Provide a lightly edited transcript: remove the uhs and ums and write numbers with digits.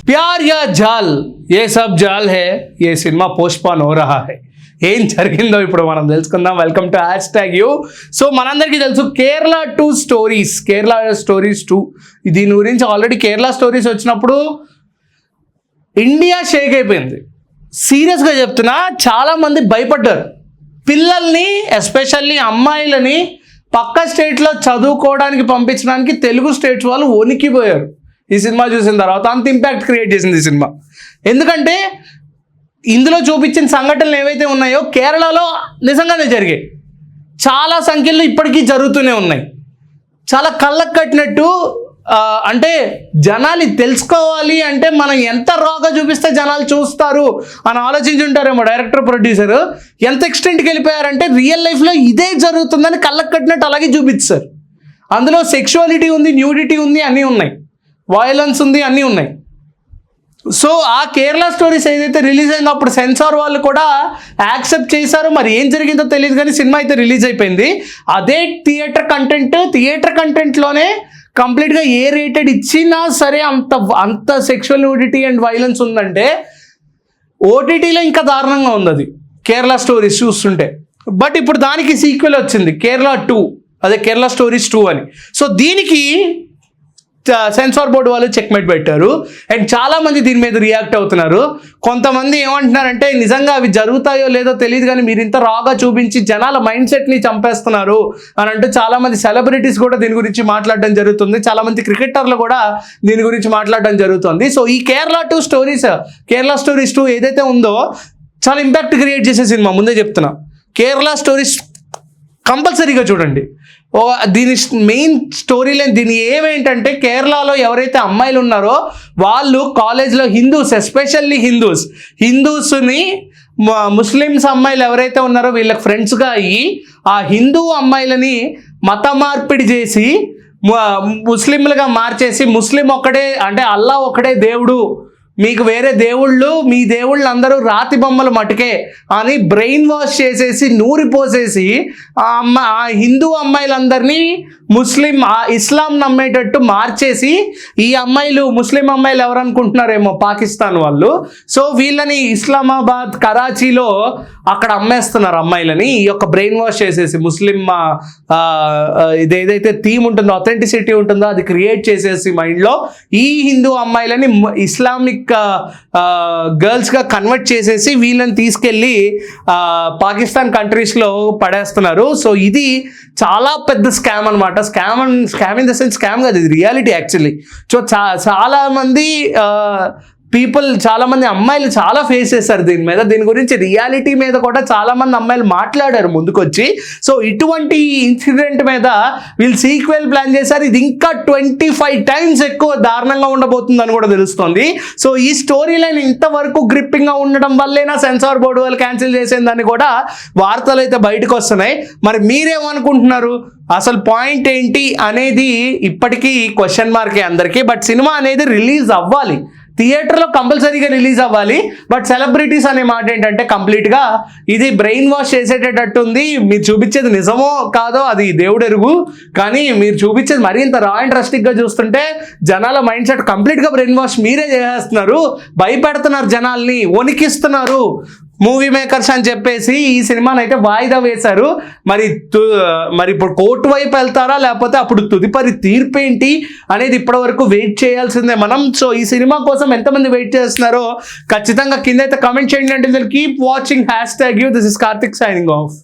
प्यार या जाल ये सब जाल है ये సినిమా పోస్ట్పోన్ हो रहा है. ఏం జరిగిందో ఇప్పుడు మనం తెలుసుకుందాం. Welcome to #you. సో మనందరికీ తెలుసు కేరళ 2 స్టోరీస్, కేరళ స్టోరీస్ 2 దీని గురించి ఆల్రెడీ కేరళ స్టోరీస్ వచ్చినప్పుడు ఇండియా షేక్ అయిపోయింది. సీరియస్గా చెప్తున్నా, చాలామంది భయపడ్డారు. పిల్లల్ని ఎస్పెషల్లీ అమ్మాయిలని పక్క స్టేట్లో చదువుకోవడానికి పంపించడానికి తెలుగు స్టేట్స్ వాళ్ళు వణికిపోయారు ఈ సినిమా చూసిన తర్వాత. అంత ఇంపాక్ట్ క్రియేట్ చేసింది ఈ సినిమా. ఎందుకంటే ఇందులో చూపించిన సంఘటనలు ఏవైతే ఉన్నాయో కేరళలో నిజంగానే జరిగాయి. చాలా సంఖ్యలో ఇప్పటికీ జరుగుతూనే ఉన్నాయి. చాలా కళ్ళకు కట్టినట్టు. అంటే జనాలు తెలుసుకోవాలి అంటే మనం ఎంత రాగా చూపిస్తే జనాలు చూస్తారు అని ఆలోచించుంటారేమో డైరెక్టర్, ప్రొడ్యూసర్. ఎంత ఎక్స్టెంట్కి వెళ్ళిపోయారంటే రియల్ లైఫ్లో ఇదే జరుగుతుందని కళ్ళకు కట్టినట్టు అలాగే చూపిస్తారు. అందులో సెక్షువాలిటీ ఉంది, న్యూడిటీ ఉంది, అన్నీ ఉన్నాయి, వయలెన్స్ ఉంది, అన్నీ ఉన్నాయి. సో ఆ కేరళ స్టోరీస్ ఏదైతే రిలీజ్ అయిందో అప్పుడు సెన్సార్ వాళ్ళు కూడా యాక్సెప్ట్ చేశారు. మరి ఏం జరిగిందో తెలియదు కానీ సినిమా అయితే రిలీజ్ అయిపోయింది. అదే థియేటర్ కంటెంట్లోనే కంప్లీట్గా ఏ రేటెడ్ ఇచ్చినా సరే అంత సెక్షువల్ న్యూడిటీ అండ్ వైలెన్స్ ఉందంటే ఓటీటీలో ఇంకా దారుణంగా ఉంది అది కేరళ స్టోరీస్ చూస్తుంటే. బట్ ఇప్పుడు దానికి సీక్వెల్ వచ్చింది, కేరళ 2, అదే కేరళ స్టోరీస్ 2 అని. సో దీనికి సెన్సార్ బోర్డు వాళ్ళు చెక్మేట్ పెట్టారు అండ్ చాలామంది దీని మీద రియాక్ట్ అవుతున్నారు. కొంతమంది ఏమంటున్నారంటే నిజంగా అవి జరుగుతాయో లేదో తెలియదు కానీ మీరు ఇంత రాగా చూపించి జనాల మైండ్ సెట్ని చంపేస్తున్నారు అని అంటూ చాలామంది సెలబ్రిటీస్ కూడా దీని గురించి మాట్లాడడం జరుగుతుంది. చాలామంది క్రికెటర్లు కూడా దీని గురించి మాట్లాడడం జరుగుతుంది. సో ఈ కేరళ స్టోరీస్ 2 ఏదైతే ఉందో చాలా ఇంపాక్ట్ క్రియేట్ చేసే సినిమా. ముందే చెప్తున్నా, కేరళ స్టోరీస్ కంపల్సరీగా చూడండి. దీని మెయిన్ స్టోరీ లైన్ దీని ఏమేంటంటే కేరళలో ఎవరైతే అమ్మాయిలు ఉన్నారో వాళ్ళు కాలేజ్లో ఎస్పెషల్లీ హిందూస్ని ముస్లిమ్స్ అమ్మాయిలు ఎవరైతే ఉన్నారో వీళ్ళకి ఫ్రెండ్స్గా అయ్యి ఆ హిందూ అమ్మాయిలని మత మార్పిడి చేసి ముస్లింలుగా మార్చేసి ముస్లిం ఒక్కడే అంటే అల్లా ఒక్కడే దేవుడు, మీకు వేరే దేవుళ్ళు, మీ దేవుళ్ళు అందరూ రాతి బొమ్మలు మటుకే అని బ్రెయిన్ వాష్ చేసేసి నూరిపోసేసి ఆ హిందూ అమ్మాయిలందరినీ ఇస్లాం నమ్మేటట్టు మార్చేసి ఈ ముస్లిం అమ్మాయిలు ఎవరనుకుంటున్నారేమో పాకిస్తాన్ వాళ్ళు. సో వీళ్ళని ఇస్లామాబాద్, కరాచీలో అక్కడ అమ్మేస్తున్నారు అమ్మాయిలని. ఈ యొక్క బ్రెయిన్ వాష్ చేసేసి ముస్లిం ఇదేదైతే థీమ్ ఉంటుందో, అథెంటిసిటీ ఉంటుందో అది క్రియేట్ చేసేసి మైండ్లో ఈ హిందూ అమ్మాయిలని ఇస్లామిక్ గర్ల్స్గా కన్వర్ట్ చేసేసి వీళ్ళని తీసుకెళ్ళి పాకిస్తాన్ కంట్రీస్లో పడేస్తున్నారు. సో ఇది చాలా పెద్ద స్కామ్ అనమాట. Scam in the sense scam కాదు, ఇది రియాలిటీ యాక్చువల్లీ. సో చాలామంది చాలామంది అమ్మాయిలు చాలా ఫేస్ చేస్తారు దీని గురించి రియాలిటీ మీద కూడా చాలామంది అమ్మాయిలు మాట్లాడారు ముందుకొచ్చి. సో ఇటువంటి ఇన్సిడెంట్ మీద వీళ్ళు సీక్వెల్ ప్లాన్ చేశారు. ఇది ఇంకా 25 times ఎక్కువ దారుణంగా ఉండబోతుందని కూడా తెలుస్తుంది. సో ఈ స్టోరీ లైన్ ఇంతవరకు గ్రిప్పింగ్గా ఉండడం వల్లేనా సెన్సార్ బోర్డు వాళ్ళు క్యాన్సిల్ చేసేదని కూడా వార్తలు అయితే బయటకు వస్తున్నాయి. మరి మీరేమనుకుంటున్నారు? అసలు పాయింట్ ఏంటి అనేది ఇప్పటికీ క్వశ్చన్ మార్కే అందరికీ. బట్ సినిమా అనేది రిలీజ్ అవ్వాలి, థియేటర్లో కంపల్సరీగా రిలీజ్ అవ్వాలి. బట్ సెలబ్రిటీస్ అనే మాట ఏంటంటే కంప్లీట్గా ఇది బ్రెయిన్ వాష్ చేసేటట్టు ఉంది. మీరు చూపించేది నిజమో కాదో అది దేవుడు ఎరుగు, కానీ మీరు చూపించేది మరీ ఇంత రా అండ్ డ్రస్టిక్గా చూస్తుంటే జనాల మైండ్ సెట్ కంప్లీట్గా బ్రెయిన్ వాష్ మీరే చేసేస్తున్నారు, భయపెడుతున్నారు, జనాల్ని వణికిస్తున్నారు మూవీ మేకర్స్ అని చెప్పేసి ఈ సినిమాని అయితే వాయిదా వేశారు. మరి ఇప్పుడు కోర్టు వైపు వెళ్తారా లేకపోతే అప్పుడు తుదిపరి తీర్పు ఏంటి అనేది ఇప్పటివరకు వెయిట్ చేయాల్సిందే మనం. సో ఈ సినిమా కోసం ఎంతమంది వెయిట్ చేస్తున్నారో ఖచ్చితంగా కింద అయితే కామెంట్ చేయండి. అంటే keep watching #you. This is Karthik signing off.